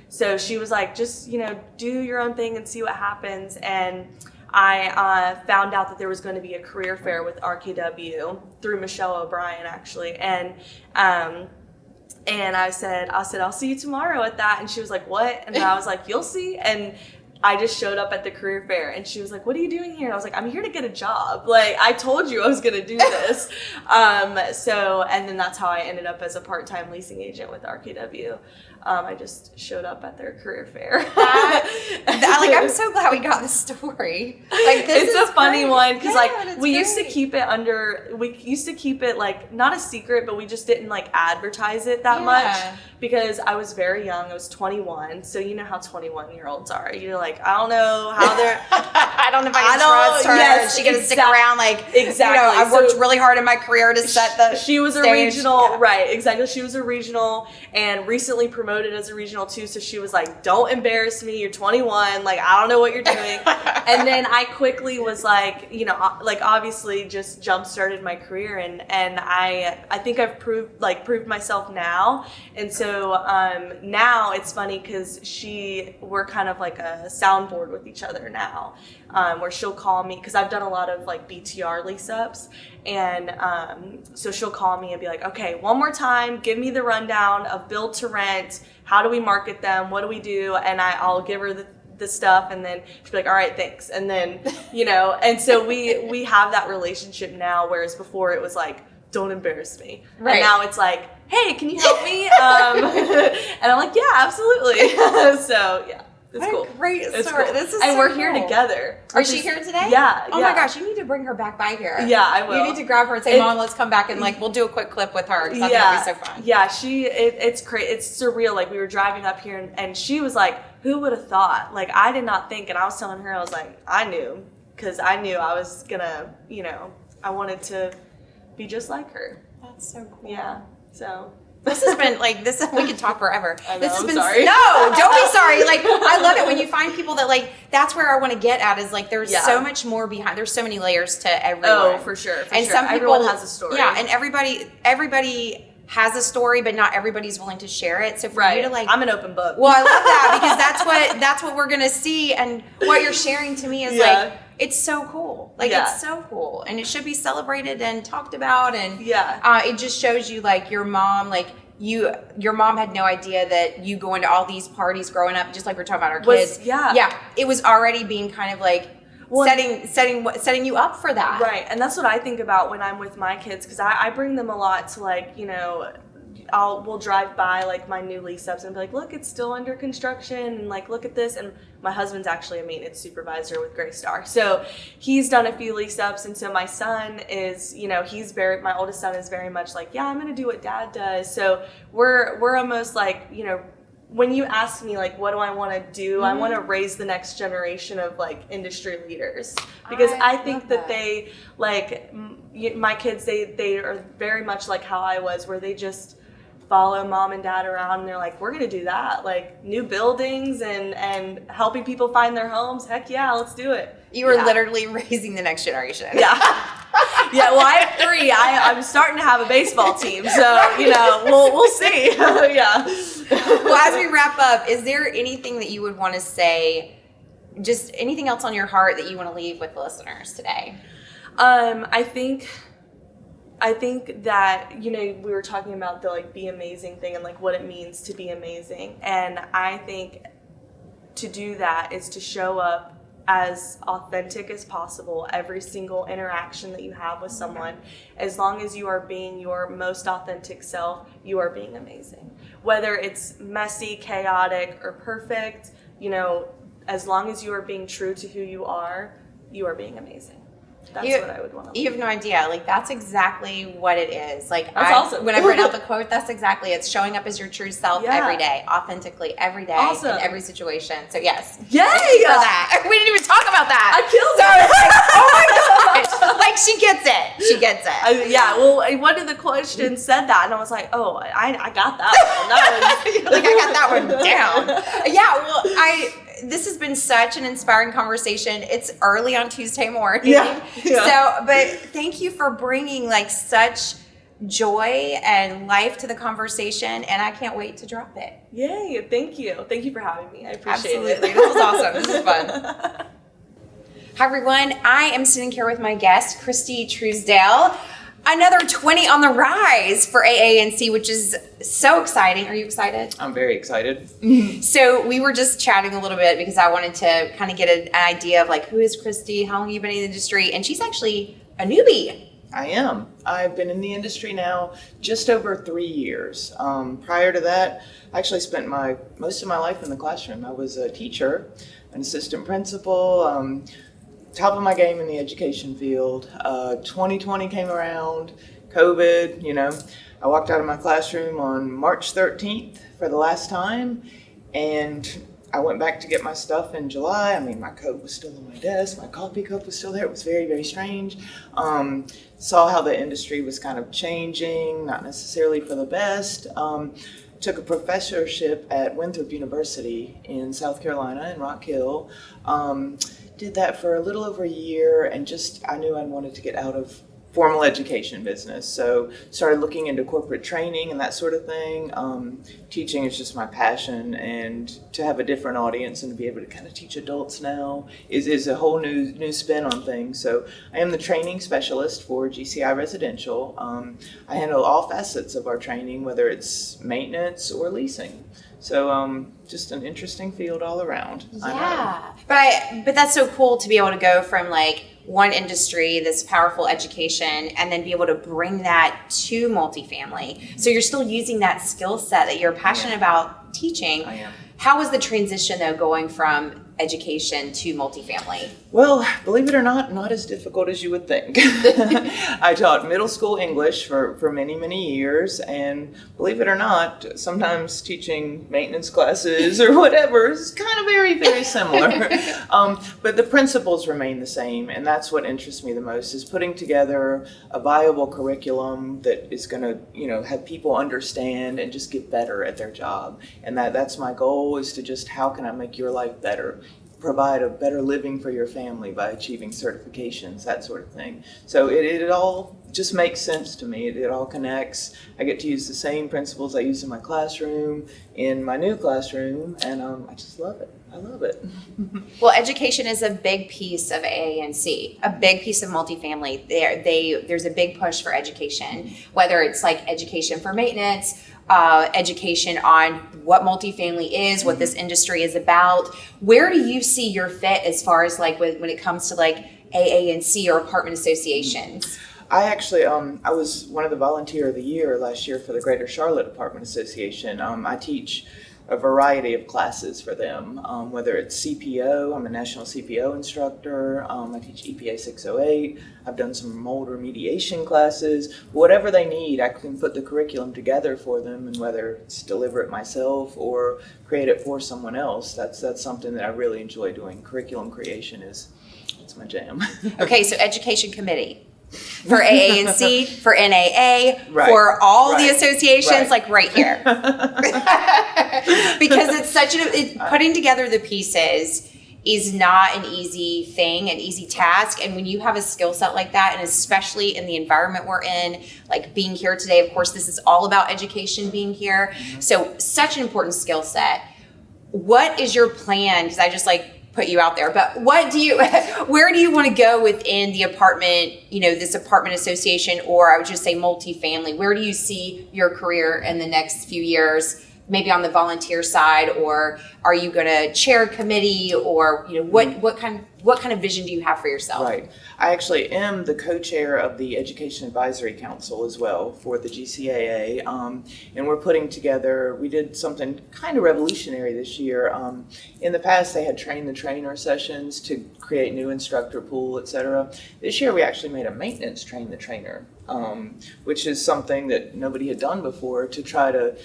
so she was like, just do your own thing and see what happens. And I found out that there was going to be a career fair with RKW through Michelle O'Brien, actually. And I said, I'll see you tomorrow at that. And she was like, what? And I was like, you'll see. And I just showed up at the career fair, and she was like, what are you doing here? And I was like, I'm here to get a job. Like, I told you I was going to do this. And then that's how I ended up as a part-time leasing agent with RKW. I just showed up at their career fair. I'm so glad we got this story. Like, this it's is a funny great. one because we great. used to keep it like not a secret, but we just didn't like advertise it that much because I was very young. I was 21, so you know how 21-year-olds are. You're like, I don't know how they're. I don't know if I can trust her. Yes, is she gonna stick around? Like, exactly. I've worked really hard in my career to set the. She was stage. a regional, Yeah. right? Exactly. She was a regional and recently promoted as a regional too. So she was like, "Don't embarrass me. You're 21. Like, I don't know what you're doing." And then I quickly was like, like obviously just jump started my career, and I think I've proved myself now. And so now it's funny because we're kind of like a soundboard with each other now, where she'll call me because I've done a lot of like BTR lease ups, and so she'll call me and be like, okay, one more time, give me the rundown of build to rent. How do we market them? What do we do? And I'll give her the stuff, and then she'll be like, all right, thanks. And then, and so we have that relationship now, whereas before it was like, don't embarrass me. Right. And now it's like, hey, can you help me? And I'm like, yeah, absolutely. So yeah. It's cool. Great it's story. Cool. This is and so we're here cool. together. Is she here today? Yeah. Oh my gosh, you need to bring her back by here. Yeah, I will. You need to grab her and say, Mom, let's come back and like we'll do a quick clip with her. That'd be so fun. Yeah, it's crazy. It's surreal. Like we were driving up here and she was like, who would have thought? Like I did not think, and I was telling her, I was like, I knew. because I knew I was gonna, I wanted to be just like her. That's so cool. Yeah. So this has been like this. We could talk forever. I know, This has I'm been sorry. no. Don't be sorry. Like I love it when you find people that like. That's where I want to get at. Is like there's so much more behind. There's so many layers to everyone. Oh, for sure. And some people everyone has a story. Yeah, and everybody has a story, but not everybody's willing to share it. So for you to like, I'm an open book. well, I love that because that's what we're gonna see, and what you're sharing to me is like. It's so cool. Like, it's so cool. And it should be celebrated and talked about. And it just shows you, like, your mom, like, your mom had no idea that you going to all these parties growing up, just like we're talking about our kids. Yeah. It was already being kind of like setting you up for that. Right. And that's what I think about when I'm with my kids, because I bring them a lot to, like, we'll drive by like my new lease ups and be like, look, it's still under construction, and like, look at this. And my husband's actually a maintenance supervisor with Greystar, so he's done a few lease ups. And so my son is, my oldest son is very much like, yeah, I'm gonna do what dad does. So we're almost like, when you ask me like, what do I want to do? I want to raise the next generation of like industry leaders, because I think that they like my kids, they are very much like how I was, where they just follow mom and dad around, and they're like, we're gonna do that, like new buildings and helping people find their homes. Heck yeah, let's do it. You were literally raising the next generation. Yeah. Well, I have 3. I'm starting to have a baseball team, so we'll see. Yeah. Well, as we wrap up, is there anything that you would want to say, just anything else on your heart that you want to leave with the listeners today? I think that, we were talking about the like be amazing thing and like what it means to be amazing. And I think to do that is to show up as authentic as possible every single interaction that you have with someone. As long as you are being your most authentic self, you are being amazing. Whether it's messy, chaotic, or perfect, as long as you are being true to who you are being amazing. That's what I would want to. You have no idea. Like, that's exactly what it is. Like, that's awesome. When I read out the quote, that's exactly it. Showing up as your true self every day, authentically, every day, in every situation. So, yes. Yay! For that. We didn't even talk about that. I killed it. So, I was like, oh my gosh. Like, she gets it. She gets it. Well, one of the questions said that, and I was like, oh, I got that one. Like, I got that one down. Yeah, well, this has been such an inspiring conversation. It's early on Tuesday morning. Yeah. So, but thank you for bringing like such joy and life to the conversation, and I can't wait to drop it. Yay. Thank you. Thank you for having me. I appreciate it. Absolutely. This was awesome. This is fun. Hi, everyone. I am sitting here with my guest, Cristy Truesdale. Another 20 on the rise for AANC, which is so exciting. Are you excited? I'm very excited. So we were just chatting a little bit because I wanted to kind of get an idea of like, who is Cristy? How long have you been in the industry? And she's actually a newbie. I am. I've been in the industry now just over 3 years. Prior to that, I actually spent most of my life in the classroom. I was a teacher, an assistant principal, top of my game in the education field. 2020 came around, COVID, I walked out of my classroom on March 13th for the last time, and I went back to get my stuff in July. I mean, my coat was still on my desk, my coffee cup was still there. It was very, very strange. Saw how the industry was kind of changing, not necessarily for the best. Took a professorship at Winthrop University in South Carolina in Rock Hill. Did that for a little over a year, and I knew I wanted to get out of formal education business. So started looking into corporate training and that sort of thing. Teaching is just my passion, and to have a different audience and to be able to kind of teach adults now is a whole new spin on things. So I am the training specialist for GCI Residential. I handle all facets of our training, whether it's maintenance or leasing. So just an interesting field all around. Yeah, but that's so cool to be able to go from like one industry, this powerful education, and then be able to bring that to multifamily. So you're still using that skill set that you're passionate about teaching. I am. How was the transition though, going from education to multifamily? Well, believe it or not as difficult as you would think. I taught middle school English for many, many years, and believe it or not, sometimes teaching maintenance classes or whatever is kind of very, very similar. But the principles remain the same, and that's what interests me the most, is putting together a viable curriculum that is going to, have people understand and just get better at their job. And that's my goal, is to just, how can I make your life better? Provide a better living for your family by achieving certifications, that sort of thing. So it all just makes sense to me. It all connects. I get to use the same principles I use in my classroom, in my new classroom, and I just love it. I love it. Well, education is a big piece of AANC, a big piece of multifamily. There's a big push for education, whether it's like education for maintenance, education on what multifamily is, what this industry is about. Where do you see your fit as far as like when it comes to like AANC or apartment associations? I actually, I was one of the Volunteer of the Year last year for the Greater Charlotte Apartment Association. I teach a variety of classes for them, whether it's CPO, I'm a national CPO instructor, I teach EPA 608, I've done some mold remediation classes, whatever they need, I can put the curriculum together for them, and whether it's deliver it myself or create it for someone else, that's something that I really enjoy doing. Curriculum creation it's my jam. Okay, so education committee. For AANC, for NAA, right, for all right, the associations, right. like right here. Because it's putting together the pieces is not an easy thing, an easy task. And when you have a skill set like that, and especially in the environment we're in, like being here today, of course, this is all about education being here. Mm-hmm. So such an important skill set. What is your plan? Because I just put you out there, but where do you want to go within the apartment, this apartment association, or I would just say multifamily? Where do you see your career in the next few years? Maybe on the volunteer side, or are you going to chair a committee, or what kind of vision do you have for yourself? Right. I actually am the co-chair of the Education Advisory Council as well for the GCAA, and we're putting together, we did something kind of revolutionary this year. In the past, they had train the trainer sessions to create new instructor pool, etc. This year, we actually made a maintenance train the trainer, which is something that nobody had done before, to try to,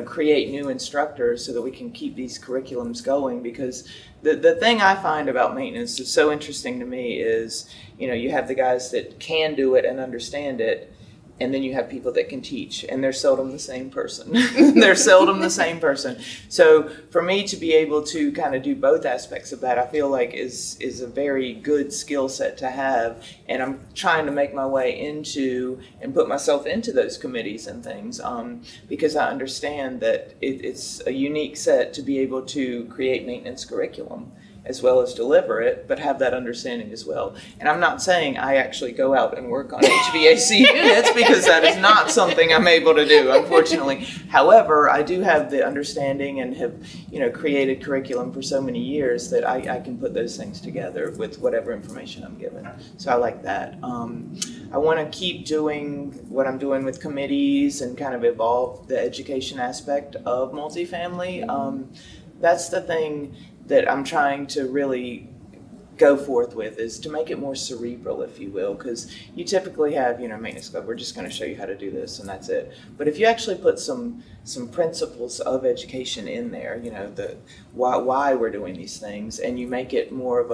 create new instructors so that we can keep these curriculums going. Because the thing I find about maintenance that's so interesting to me is, you have the guys that can do it and understand it, and then you have people that can teach, and they're seldom the same person. They're seldom the same person. So for me to be able to kind of do both aspects of that, I feel like is a very good skill set to have. And I'm trying to make my way into and put myself into those committees and things, because I understand that it's a unique set to be able to create maintenance curriculum as well as deliver it, but have that understanding as well. And I'm not saying I actually go out and work on HVAC units, because that is not something I'm able to do, unfortunately. However, I do have the understanding and have, created curriculum for so many years that I can put those things together with whatever information I'm given. So I like that. I want to keep doing what I'm doing with committees and kind of evolve the education aspect of multifamily. That's the thing that I'm trying to really go forth with, is to make it more cerebral, if you will, because you typically have, maintenance club, we're just going to show you how to do this and that's it. But if you actually put some principles of education in there, the why we're doing these things, and you make it more of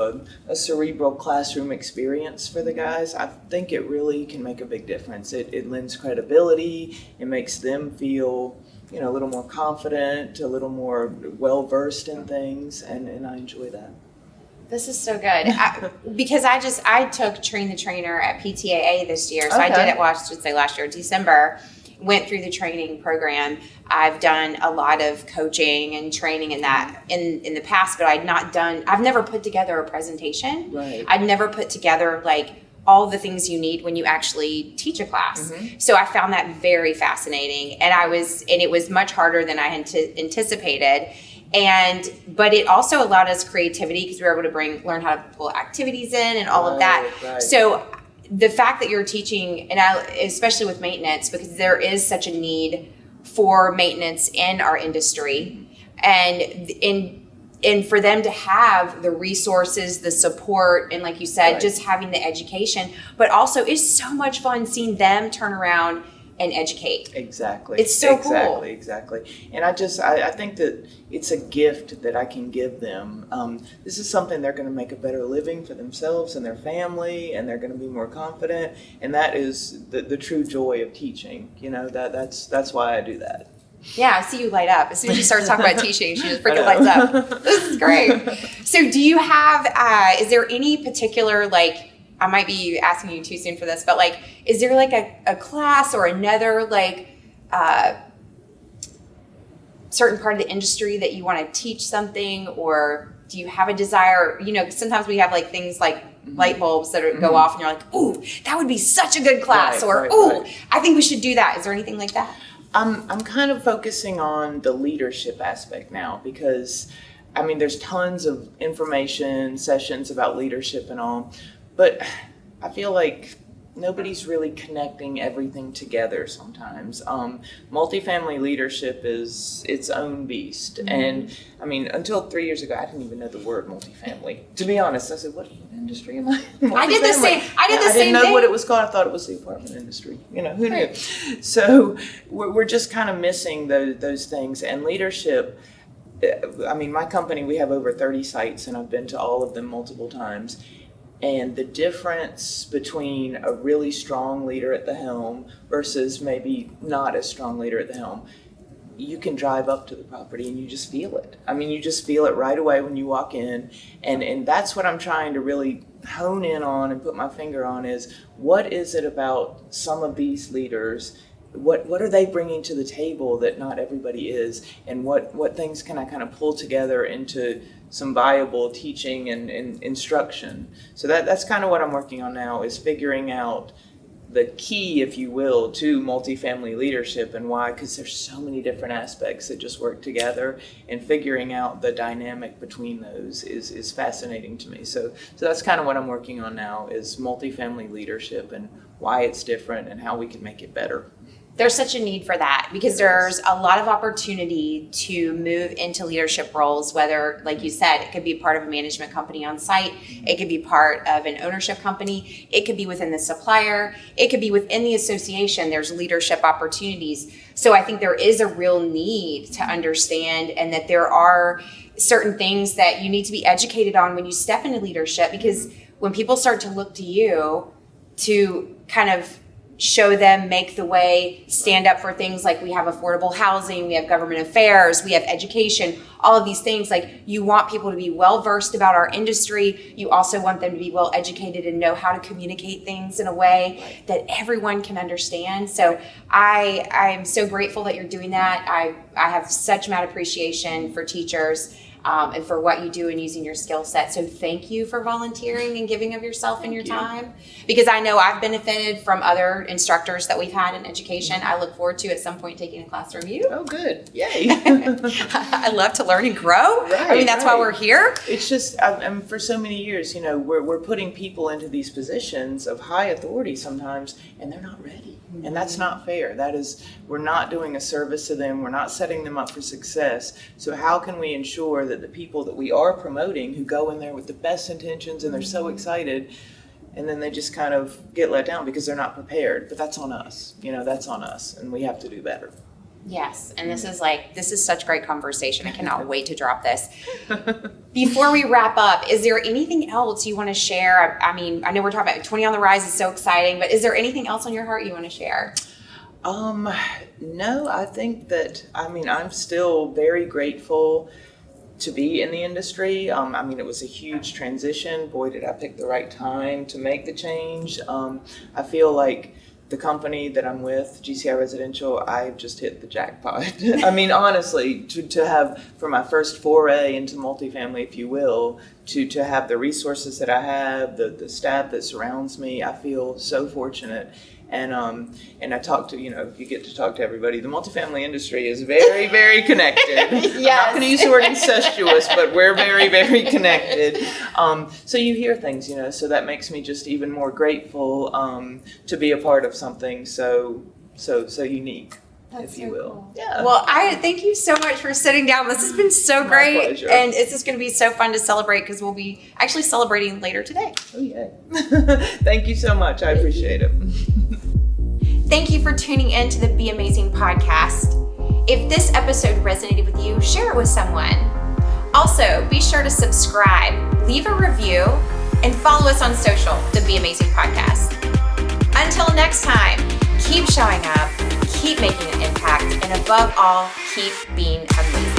a cerebral classroom experience for the guys, I think it really can make a big difference. It lends credibility, it makes them feel a little more confident, a little more well-versed in things, and I enjoy that. This is so good. Because I took Train the Trainer at PTAA this year. So okay. I did it last year, December, went through the training program. I've done a lot of coaching and training in that in the past, but I've never put together a presentation. Right. I've never put together all the things you need when you actually teach a class. Mm-hmm. So I found that very fascinating, and it was much harder than I had anticipated. But it also allowed us creativity, because we were able to learn how to pull activities in and all of that. Right. So the fact that you're teaching, and especially with maintenance, because there is such a need for maintenance in our industry, and and for them to have the resources, the support, and like you said, Right. just having the education, but also it's so much fun seeing them turn around and educate. Exactly. It's so cool. Exactly. And I think that it's a gift that I can give them. This is something they're going to make a better living for themselves and their family, and they're going to be more confident. And that is the true joy of teaching. You know, that's why I do that. Yeah, I see you light up. As soon as you start talking about teaching, she just freaking lights up. This is great. So do you have, is there any particular, like, I might be asking you too soon for this, but like, is there like a class or another like certain part of the industry that you want to teach something, or do you have a desire? You know, sometimes we have like things like light bulbs that go off and you're like, ooh, that would be such a good class, Right, ooh, right. I think we should do that. Is there anything like that? I'm kind of focusing on the leadership aspect now because, I mean, there's tons of information, sessions about leadership and all, but I feel like nobody's really connecting everything together sometimes. Multifamily leadership is its own beast. And I mean, until 3 years ago, I didn't even know the word multifamily. To be honest, I said, what industry am I in? I did the same. I didn't know what it was called. I thought it was the apartment industry. You know, who knew? So we're just kind of missing those things. And leadership, I mean, my company, we have over 30 sites, and I've been to all of them multiple times. And the difference between a really strong leader at the helm versus maybe not as strong leader at the helm, you can drive up to the property and you just feel it. I mean, you just feel it right away when you walk in. And that's what I'm trying to really hone in on and put my finger on is, what is it about some of these leaders? What are they bringing to the table that not everybody is? And what things can I kind of pull together into some viable teaching and instruction? So that's kind of what I'm working on now, is figuring out the key, if you will, to multifamily leadership and why, because there's so many different aspects that just work together, and figuring out the dynamic between those is fascinating to me. So that's kind of what I'm working on now, is multifamily leadership and why it's different and how we can make it better. There's such a need for that because there's a lot of opportunity to move into leadership roles, whether, like you said, it could be part of a management company on site, it could be part of an ownership company, it could be within the supplier, it could be within the association. There's leadership opportunities. So I think there is a real need to understand, and that there are certain things that you need to be educated on when you step into leadership, because when people start to look to you to kind of show them, make the way, stand up for things like we have affordable housing, we have government affairs, we have education, all of these things. Like, you want people to be well versed about our industry. You also want them to be well educated and know how to communicate things in a way that everyone can understand. So I'm so grateful that you're doing that. I have such mad appreciation for teachers and for what you do and using your skill set. So thank you for volunteering and giving of yourself and your time, because I know I've benefited from other instructors that we've had in education. I look forward to at some point taking a class from you. Oh, good. Yay. I love to learn and grow. I mean, that's why we're here. It's just, for so many years, you know, we're putting people into these positions of high authority sometimes, and they're not ready. And that's not fair. That is, we're not doing a service to them. We're not setting them up for success. So how can we ensure that the people that we are promoting, who go in there with the best intentions and they're so excited, and then they just kind of get let down because they're not prepared? But that's on us. You know, that's on us, and we have to do better. Yes, and this is such great conversation. I cannot wait to drop this. Before we wrap up, is there anything else you want to share? I mean, I know we're talking about 20 on the Rise is so exciting, but is there anything else on your heart you want to share? No, I think that, I'm still very grateful to be in the industry. It was a huge transition. Boy, did I pick the right time to make the change. I feel like the company that I'm with, GCI Residential, I've just hit the jackpot. I mean, honestly, to have, for my first foray into multifamily, if you will, to have the resources that I have, the staff that surrounds me, I feel so fortunate. And I talk to, you get to talk to everybody. The multifamily industry is very, very connected. Yes. I'm not going to use the word incestuous, but we're very, very connected. So you hear things, so that makes me just even more grateful to be a part of something so unique. if you will. Cool. Yeah. Well, I thank you so much for sitting down. This has been so My great. pleasure. And it's just going to be so fun to celebrate because we'll be actually celebrating later today. Oh, yeah. Thank you so much. I appreciate it. Thank you for tuning in to the Be Amazing podcast. If this episode resonated with you, share it with someone. Also, be sure to subscribe, leave a review, and follow us on social, the Be Amazing podcast. Until next time, keep showing up, keep making an impact, and above all, keep being amazing.